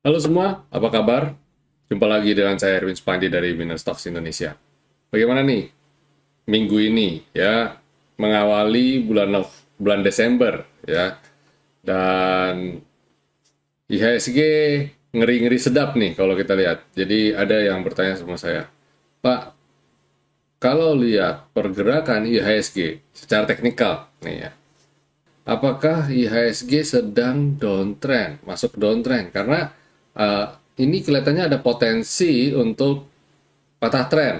Halo semua, apa kabar? Jumpa lagi dengan saya Erwin Spandi dari Winner Stocks Indonesia. Bagaimana nih minggu ini ya mengawali bulan Desember ya, dan IHSG ngeri-ngeri sedap nih kalau kita lihat. Jadi ada yang bertanya sama saya, Pak, kalau lihat pergerakan IHSG secara teknikal nih ya, apakah IHSG sedang downtrend, masuk downtrend? Karena uh, ini kelihatannya ada potensi untuk patah tren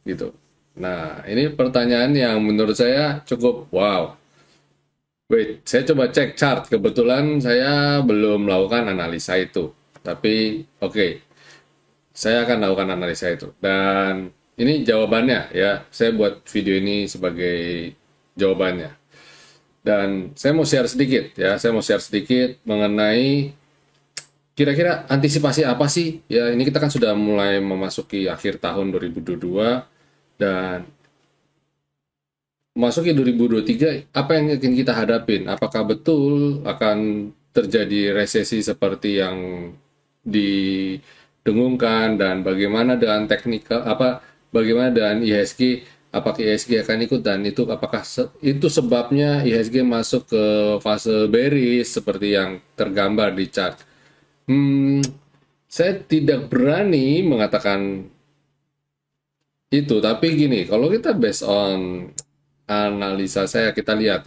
gitu. Nah, ini pertanyaan yang menurut saya cukup wow. Wait, saya coba cek chart. Kebetulan saya belum melakukan analisa itu. Tapi oke, saya akan lakukan analisa itu. Dan ini jawabannya ya. Saya buat video ini sebagai jawabannya. Dan saya mau share sedikit ya. Saya mau share sedikit mengenai kira-kira antisipasi apa sih? Ya, ini kita kan sudah mulai memasuki akhir tahun 2022 dan masuki 2023, apa yang akan kita hadapin? Apakah betul akan terjadi resesi seperti yang didengungkan, dan bagaimana dengan teknikal bagaimana dengan IHSG? Apakah IHSG akan ikut, dan itu apakah itu sebabnya IHSG masuk ke fase bearish seperti yang tergambar di chart? Hmm, saya tidak berani mengatakan itu, tapi gini, kalau kita based on analisa saya, kita lihat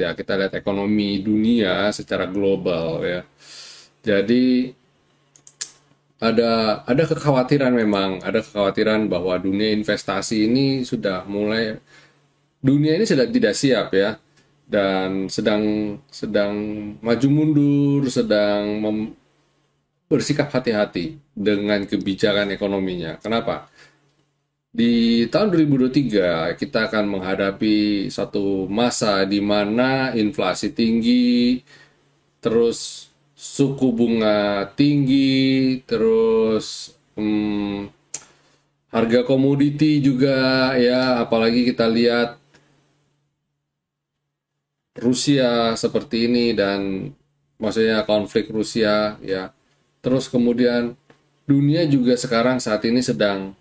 ekonomi dunia secara global ya. Jadi ada kekhawatiran, memang ada kekhawatiran bahwa dunia investasi ini sudah mulai, dunia ini sedang tidak siap ya, dan sedang sedang maju mundur, bersikap hati-hati dengan kebijakan ekonominya. Kenapa? Di tahun 2023 kita akan menghadapi satu masa di mana inflasi tinggi, terus suku bunga tinggi, terus harga komoditi juga ya, apalagi kita lihat Rusia seperti ini, dan maksudnya konflik Rusia ya. Terus kemudian dunia juga sekarang saat ini sedang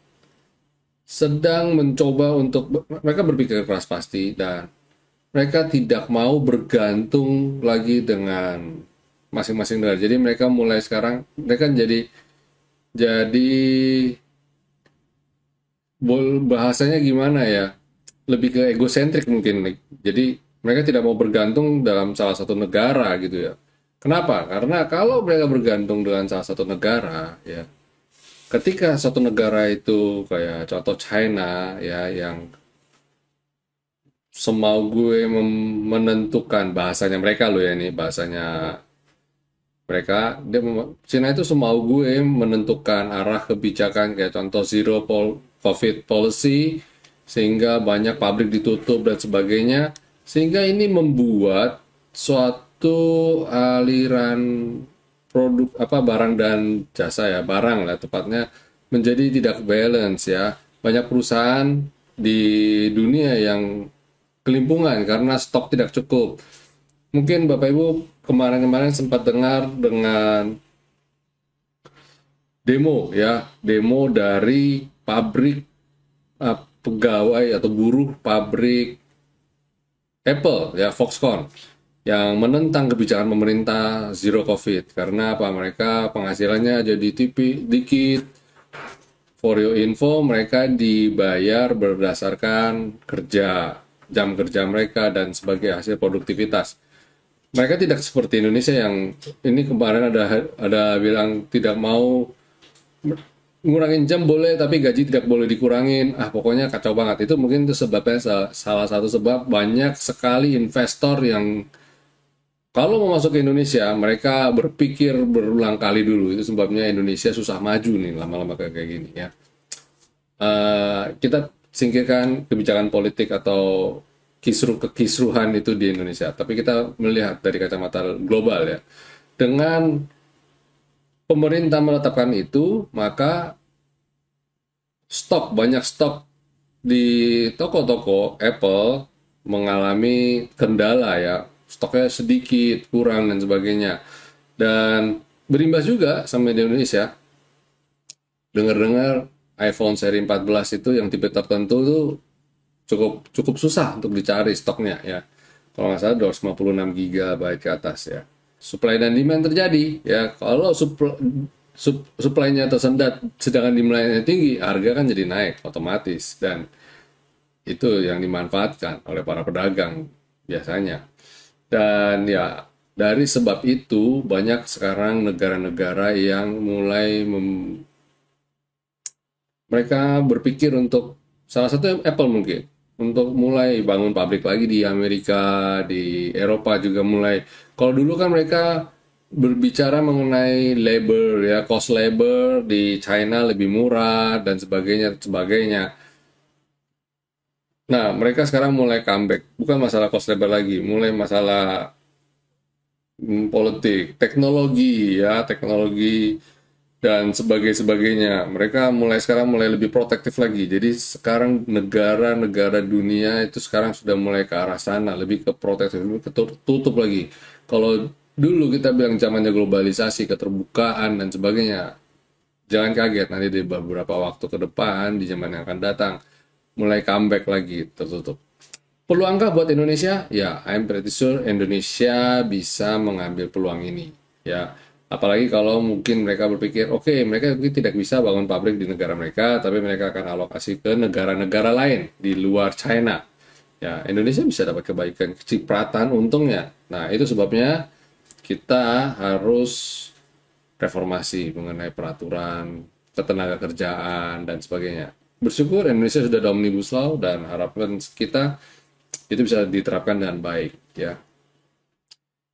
sedang mencoba untuk, mereka berpikir keras pasti, dan mereka tidak mau bergantung lagi dengan masing-masing negara. Jadi mereka mulai sekarang, mereka jadi bahasanya gimana ya? Lebih ke egosentrik mungkin. Jadi mereka tidak mau bergantung dalam salah satu negara gitu ya. Kenapa? Karena kalau mereka bergantung dengan salah satu negara ya, ketika satu negara itu kayak contoh China ya, yang semau gue menentukan, bahasanya mereka loh ya, ini bahasanya mereka, Cina itu semau gue menentukan arah kebijakan, kayak contoh COVID policy, sehingga banyak pabrik ditutup dan sebagainya, sehingga ini membuat suatu aliran produk, barang dan jasa ya, barang lah tepatnya, menjadi tidak balance ya. Banyak perusahaan di dunia yang kelimpungan karena stok tidak cukup. Mungkin Bapak Ibu kemarin-kemarin sempat dengar dengan demo ya, demo dari pabrik, pegawai atau buruh pabrik Apple ya, Foxconn, yang menentang kebijakan pemerintah zero covid. Karena apa? Mereka penghasilannya jadi dikit. For your info, mereka dibayar berdasarkan jam kerja mereka dan sebagai hasil produktivitas. Mereka tidak seperti Indonesia yang ini kemarin ada bilang tidak mau ngurangin jam, boleh tapi gaji tidak boleh dikurangin. Pokoknya kacau banget. Itu mungkin itu sebabnya, salah satu sebab banyak sekali investor yang kalau mau masuk ke Indonesia, mereka berpikir berulang kali dulu. Itu sebabnya Indonesia susah maju nih lama-lama kayak gini ya. Kita singkirkan kebijakan politik atau kekisruhan itu di Indonesia, tapi kita melihat dari kacamata global ya. Dengan pemerintah menetapkan itu, maka banyak stok di toko-toko Apple mengalami kendala ya, stoknya sedikit, kurang dan sebagainya. Dan berimbas juga sama di Indonesia. Dengar-dengar iPhone seri 14 itu yang tipe tertentu tuh cukup cukup susah untuk dicari stoknya ya. Kalau nggak salah 256 GB ke atas ya. Supply dan demand terjadi ya. Kalau supply-nya tersendat sedangkan demand-nya tinggi, harga kan jadi naik otomatis, dan itu yang dimanfaatkan oleh para pedagang biasanya. Dan ya, dari sebab itu banyak sekarang negara-negara yang mulai mereka berpikir untuk, salah satu Apple mungkin, untuk mulai bangun pabrik lagi di Amerika, di Eropa juga mulai. Kalau dulu kan mereka berbicara mengenai labor ya, cost labor di China lebih murah dan sebagainya sebagainya. Nah, mereka sekarang mulai comeback, bukan masalah cost labor lagi, mulai masalah politik, teknologi ya, teknologi dan sebagainya. Mereka mulai sekarang mulai lebih protektif lagi. Jadi sekarang negara-negara dunia itu sekarang sudah mulai ke arah sana, lebih ke protektif, lebih tutup lagi. Kalau dulu kita bilang zamannya globalisasi, keterbukaan dan sebagainya, jangan kaget nanti di beberapa waktu ke depan, di zaman yang akan datang, mulai comeback lagi, tertutup. Peluangkah buat Indonesia? Ya, I'm pretty sure Indonesia bisa mengambil peluang ini. Ya, apalagi kalau mungkin mereka berpikir, oke, mereka mungkin tidak bisa bangun pabrik di negara mereka, tapi mereka akan alokasi ke negara-negara lain di luar China. Ya, Indonesia bisa dapat kebaikan, kecipratan, untungnya. Nah, itu sebabnya kita harus reformasi mengenai peraturan ketenaga kerjaan dan sebagainya. Bersyukur Indonesia sudah ada Omnibus Law dan harapan kita itu bisa diterapkan dengan baik ya.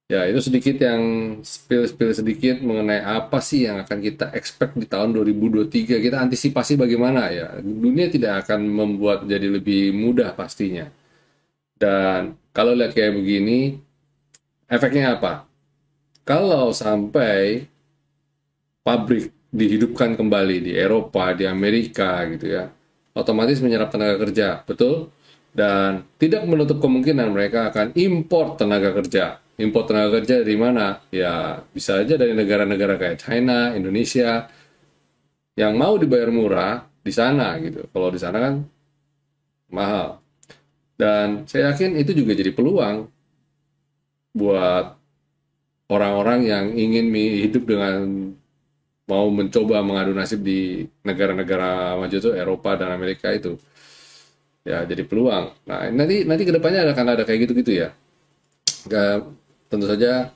Ya, itu sedikit yang spill sedikit mengenai apa sih yang akan kita expect di tahun 2023. Kita antisipasi bagaimana ya. Dunia tidak akan membuat jadi lebih mudah pastinya. Dan kalau lihat kayak begini, efeknya apa? Kalau sampai pabrik dihidupkan kembali di Eropa, di Amerika gitu ya, otomatis menyerap tenaga kerja, betul? Dan tidak menutup kemungkinan mereka akan import tenaga kerja. Import tenaga kerja dari mana? Ya, bisa aja dari negara-negara kayak China, Indonesia, yang mau dibayar murah di sana gitu. Kalau di sana kan mahal. Dan saya yakin itu juga jadi peluang buat orang-orang yang ingin hidup dengan mau mencoba mengadu nasib di negara-negara maju itu, Eropa dan Amerika itu. Ya, jadi peluang. Nah, nanti kedepannya akan ada kayak gitu-gitu ya. Tentu saja,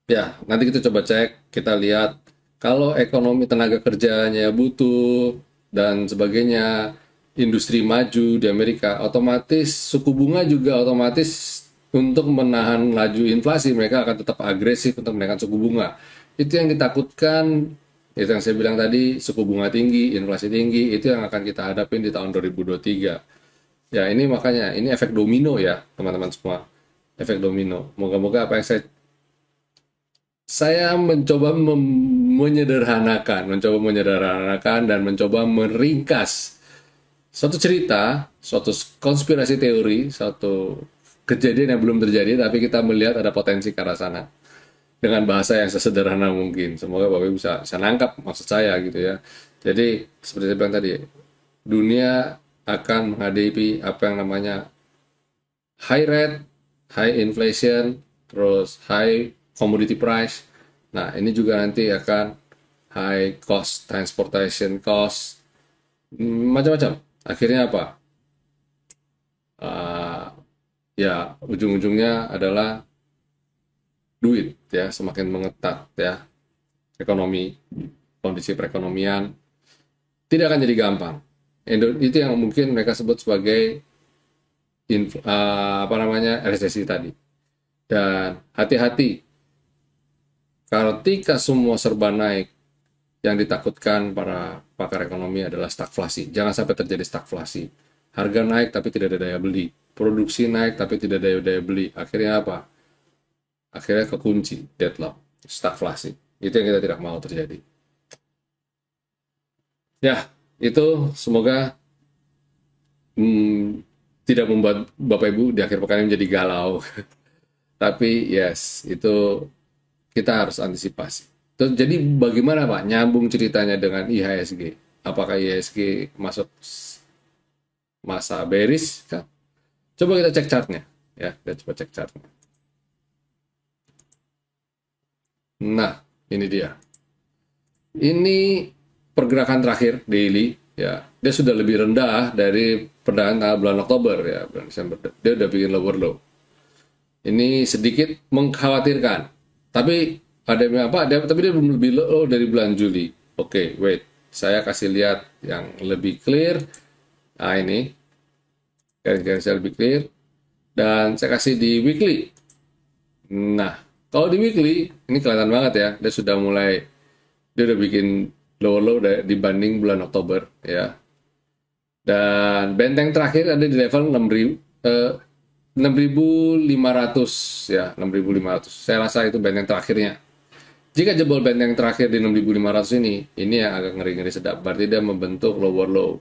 ya, nanti kita coba cek, kita lihat kalau ekonomi tenaga kerjanya butuh dan sebagainya, industri maju di Amerika, otomatis suku bunga juga otomatis untuk menahan laju inflasi, mereka akan tetap agresif untuk menaikkan suku bunga. Itu yang ditakutkan, itu yang saya bilang tadi, suku bunga tinggi, inflasi tinggi, itu yang akan kita hadapin di tahun 2023. Ya, ini makanya, ini efek domino ya, teman-teman semua. Efek domino. Moga-moga apa yang saya mencoba menyederhanakan dan mencoba meringkas suatu cerita, suatu konspirasi teori, suatu kejadian yang belum terjadi, tapi kita melihat ada potensi ke arah sana dengan bahasa yang sesederhana mungkin. Semoga Bapak Ibu bisa nangkap maksud saya gitu ya. Jadi seperti saya bilang tadi, dunia akan menghadapi apa yang namanya high rate, high inflation, terus high commodity price. Nah, ini juga nanti akan high cost transportation cost, macam-macam. Akhirnya apa? Uh, ya, ujung-ujungnya adalah duit ya, semakin mengetat ya, ekonomi, kondisi perekonomian tidak akan jadi gampang. Itu yang mungkin mereka sebut sebagai apa namanya, resesi tadi. Dan hati-hati, ketika semua serba naik, yang ditakutkan para pakar ekonomi adalah stagflasi. Jangan sampai terjadi stagflasi. Harga naik tapi tidak ada daya beli. Produksi naik tapi tidak ada daya beli. Akhirnya apa? Akhirnya kekunci, deadlock, stagflasi. Itu yang kita tidak mau terjadi. Ya, itu semoga tidak membuat Bapak Ibu di akhir pekan ini menjadi galau. Tapi yes, itu kita harus antisipasi. Terus, jadi bagaimana Pak nyambung ceritanya dengan IHSG? Apakah IHSG masuk masa bearish? Coba kita cek chartnya, ya. Kita coba cek chartnya. Nah, ini dia. Ini pergerakan terakhir daily, ya. Dia sudah lebih rendah dari perdagangan bulan Oktober, ya, bulan Desember. Dia udah bikin lower low. Ini sedikit mengkhawatirkan. Tapi ada apa? Tapi dia belum lebih low dari bulan Juli. Oke, wait. Saya kasih lihat yang lebih clear. Nah, ini garis-garis lebih clear. Dan saya kasih di weekly. Nah, kalau di weekly ini kelihatan banget ya. Dia udah bikin low dibanding bulan Oktober, ya. Dan benteng terakhir ada di level 6.500, ya, 6.500. Saya rasa itu benteng terakhirnya. Jika jebol benteng terakhir di 6.500 ini yang agak ngeri-ngeri sedap. Berarti dia membentuk lower low.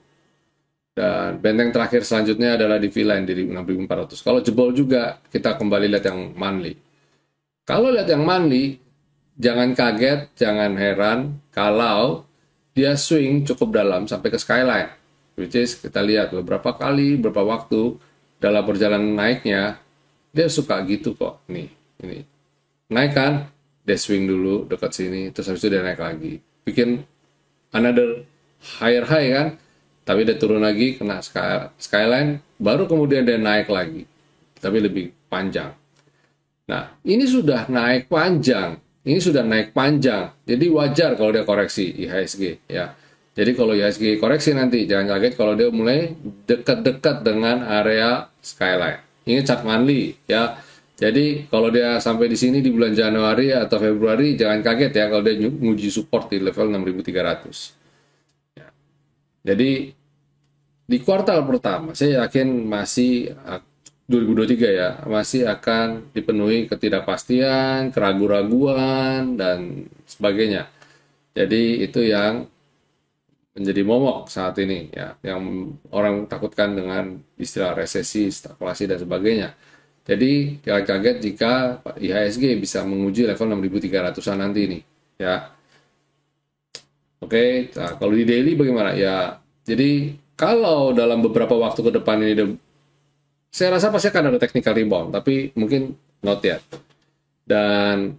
Dan benteng terakhir selanjutnya adalah di V-line di 6.400. Kalau jebol juga, kita kembali lihat yang monthly. Kalau lihat yang monthly, jangan kaget, jangan heran kalau dia swing cukup dalam sampai ke skyline. Which is kita lihat beberapa kali, beberapa waktu dalam perjalanan naiknya, dia suka gitu kok. Nih, ini. Naik kan, dia swing dulu dekat sini, terus habis itu dia naik lagi. Bikin another higher high kan, tapi dia turun lagi, kena skyline, baru kemudian dia naik lagi. Tapi lebih panjang. Nah, ini sudah naik panjang. Jadi wajar kalau dia koreksi IHSG, ya. Jadi kalau IHSG koreksi nanti, jangan kaget kalau dia mulai dekat-dekat dengan area skyline. Ini chart monthly, ya. Jadi kalau dia sampai di sini di bulan Januari atau Februari, jangan kaget ya kalau dia nguji support di level 6.300. Ya. Jadi di kuartal pertama, saya yakin masih 2023 ya, masih akan dipenuhi ketidakpastian, keraguan-raguan, dan sebagainya. Jadi itu yang menjadi momok saat ini, ya, yang orang takutkan dengan istilah resesi, stagflasi, dan sebagainya. Jadi jangan kaget jika IHSG bisa menguji level 6.300-an nanti ini, ya. Oke, nah, kalau di daily bagaimana? Ya, jadi kalau dalam beberapa waktu ke depan ini, saya rasa pasti akan ada technical rebound, tapi mungkin not yet. Dan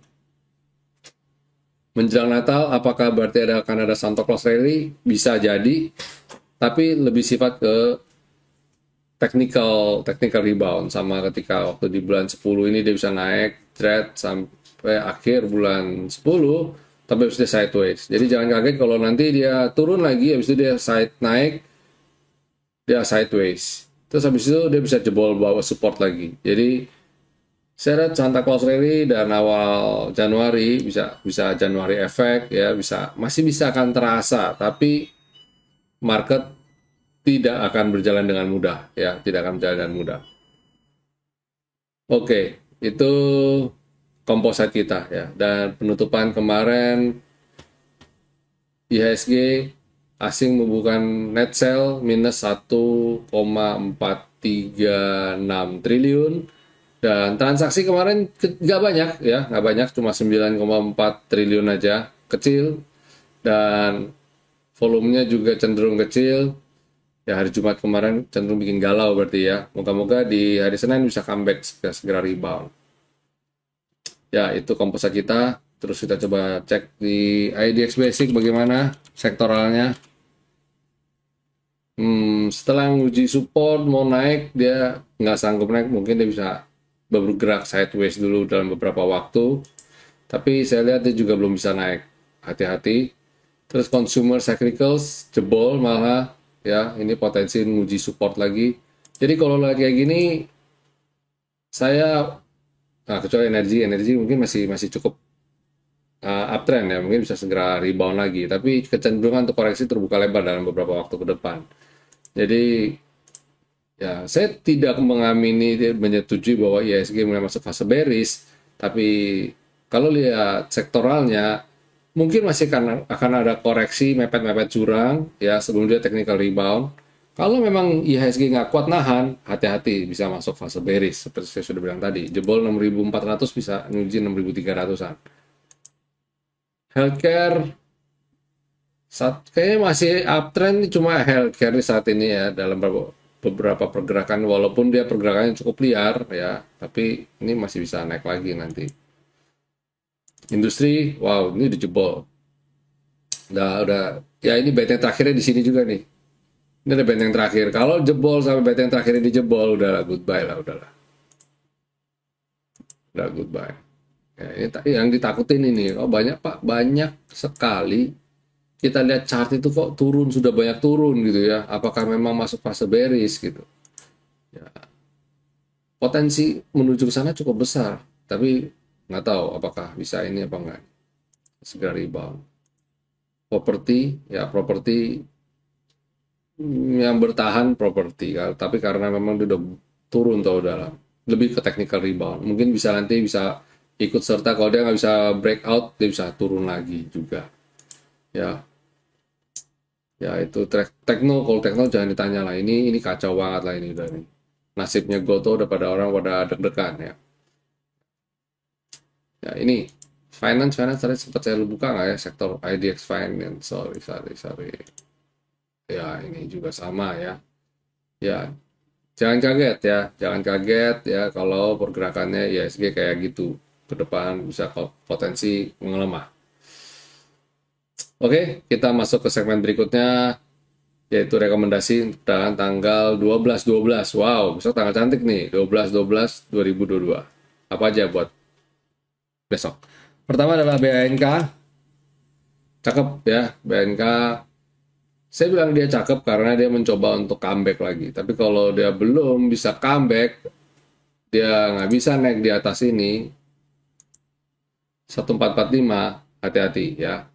menjelang Natal, apakah berarti akan ada Santa Claus rally? Bisa jadi, tapi lebih sifat ke technical rebound, sama ketika waktu di bulan 10 ini dia bisa naik thread sampai akhir bulan 10, tapi habis itu dia sideways. Jadi jangan kaget kalau nanti dia turun lagi, habis itu dia naik, dia sideways. Terus habis itu dia bisa jebol bawah support lagi. Jadi saya lihat Santa Claus rally dan awal Januari bisa Januari efek, ya, masih bisa akan terasa, tapi market tidak akan berjalan dengan mudah, ya, tidak akan berjalan dengan mudah. Oke, itu composite kita, ya. Dan penutupan kemarin IHSG asing membuka net sell minus 1,436 triliun, dan transaksi kemarin nggak banyak, ya, nggak banyak, cuma 9,4 triliun aja, kecil, dan volumenya juga cenderung kecil. Ya, hari Jumat kemarin cenderung bikin galau berarti, ya. Moga-moga di hari Senin bisa comeback, segera rebound. Ya, itu komposa kita. Terus kita coba cek di IDX Basic bagaimana sektoralnya. Setelah nguji support mau naik, dia nggak sanggup naik, mungkin dia bisa bergerak sideways dulu dalam beberapa waktu. Tapi saya lihat dia juga belum bisa naik. Hati-hati. Terus consumer cyclicals jebol malah. Ya, ini potensi nguji support lagi. Jadi kalau lagi kayak gini, kecuali energi mungkin masih cukup uptrend, ya, mungkin bisa segera rebound lagi. Tapi kecenderungan untuk koreksi terbuka lebar dalam beberapa waktu ke depan. Jadi, ya, saya tidak menyetujui bahwa IHSG mulai masuk fase bearish. Tapi kalau lihat sektoralnya, mungkin masih akan ada koreksi mepet-mepet jurang, ya, sebelum dia technical rebound. Kalau memang IHSG nggak kuat nahan, hati-hati bisa masuk fase bearish seperti saya sudah bilang tadi. Jebol 6.400 bisa nguji 6.300-an. Healthcare kayaknya masih uptrend, cuma healthcare saat ini ya dalam beberapa pergerakan, walaupun dia pergerakannya cukup liar ya, tapi ini masih bisa naik lagi nanti. Industri, wow, ini dijebol. Udah, ya ini benteng terakhirnya di sini juga nih. Ini ada benteng terakhir. Kalau jebol sampai benteng terakhir ini jebol, udahlah goodbye lah, udahlah. Udah goodbye. Ya, ini yang ditakutin ini. Oh banyak Pak, banyak sekali. Kita lihat chart itu kok turun, sudah banyak turun gitu ya. Apakah memang masuk fase bearish gitu? Ya, potensi menuju ke sana cukup besar, tapi nggak tahu apakah bisa ini apa enggak. Segera rebound. Properti yang bertahan properti, tapi karena memang dia udah turun atau dalam, lebih ke technical rebound. Mungkin bisa nanti bisa ikut serta, kalau dia nggak bisa breakout, dia bisa turun lagi juga. Ya, ya itu kalau tekno jangan ditanya lah. Ini kacau banget lah ini udah nih. Nasibnya Goto udah pada orang pada deg-degan ya. Ya ini finance tadi sempat saya buka nggak ya, sektor IDX Finance. Sorry. Ya ini juga sama ya. Ya jangan kaget ya, kalau pergerakannya ISG kayak gitu ke depan bisa potensi melemah. Oke, kita masuk ke segmen berikutnya, yaitu rekomendasi dan tanggal 12/12. Wow, besok tanggal cantik nih, 12/12/2022. Apa aja buat besok? Pertama adalah BNK. Cakep ya, BNK. Saya bilang dia cakep karena dia mencoba untuk comeback lagi. Tapi kalau dia belum bisa comeback, dia nggak bisa naik di atas ini, 1445, hati-hati ya.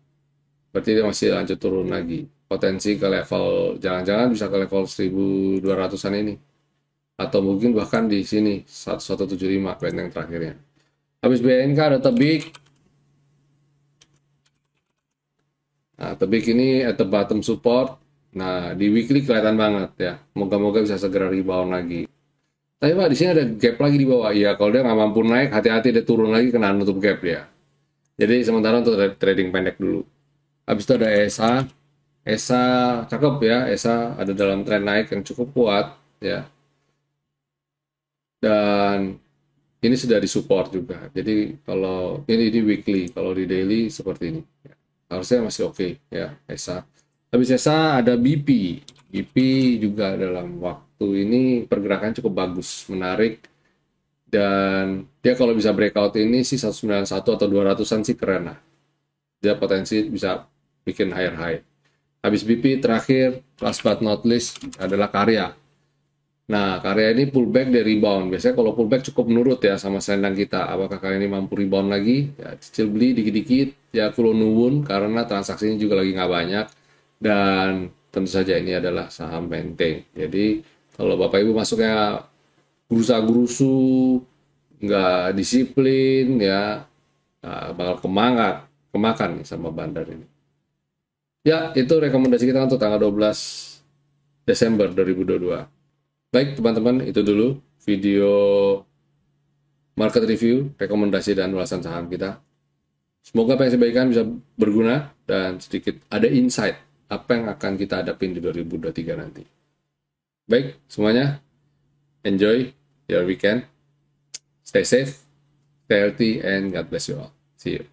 Berarti dia masih lanjut turun lagi. Potensi ke level, jangan-jangan bisa ke level 1200-an ini. Atau mungkin bahkan di sini, 1175, benteng terakhirnya. Habis BNK ada Tebik. Nah, Tebik ini at the bottom support. Nah, di weekly kelihatan banget ya. Moga-moga bisa segera rebound lagi. Tapi Pak, di sini ada gap lagi di bawah. Iya, kalau dia nggak mampu naik, hati-hati dia turun lagi, kena nutup gap ya. Jadi sementara untuk trading pendek dulu. Habis itu ada ESA. ESA cakep ya. ESA ada dalam tren naik yang cukup kuat ya. Dan ini sudah disupport juga. Jadi kalau ini di weekly, kalau di daily seperti ini. Ya. Harusnya masih oke ya ESA. Habis ESA ada BP. BP juga dalam waktu ini pergerakan cukup bagus, menarik. Dan dia kalau bisa breakout ini sih 191 atau 200-an sih keren lah. Dia potensi bisa bikin higher high. Habis BP terakhir, last but not least adalah Karya. Nah, Karya ini pullback dari rebound. Biasanya kalau pullback cukup menurut ya sama selendang kita. Apakah Karya ini mampu rebound lagi? Ya, cicil beli dikit-dikit. Ya, kulo nuwun karena transaksinya juga lagi nggak banyak. Dan tentu saja ini adalah saham benteng. Jadi, kalau Bapak Ibu masuknya gerusa-gerusu, nggak disiplin, ya bakal kemakan sama bandar ini. Ya, itu rekomendasi kita untuk tanggal 12 Desember 2022. Baik teman-teman, itu dulu video market review, rekomendasi dan ulasan saham kita. Semoga apa yang saya bagikan bisa berguna dan sedikit ada insight apa yang akan kita hadapin di 2023 nanti. Baik, semuanya enjoy your weekend, stay safe, stay healthy, and God bless you all. See you.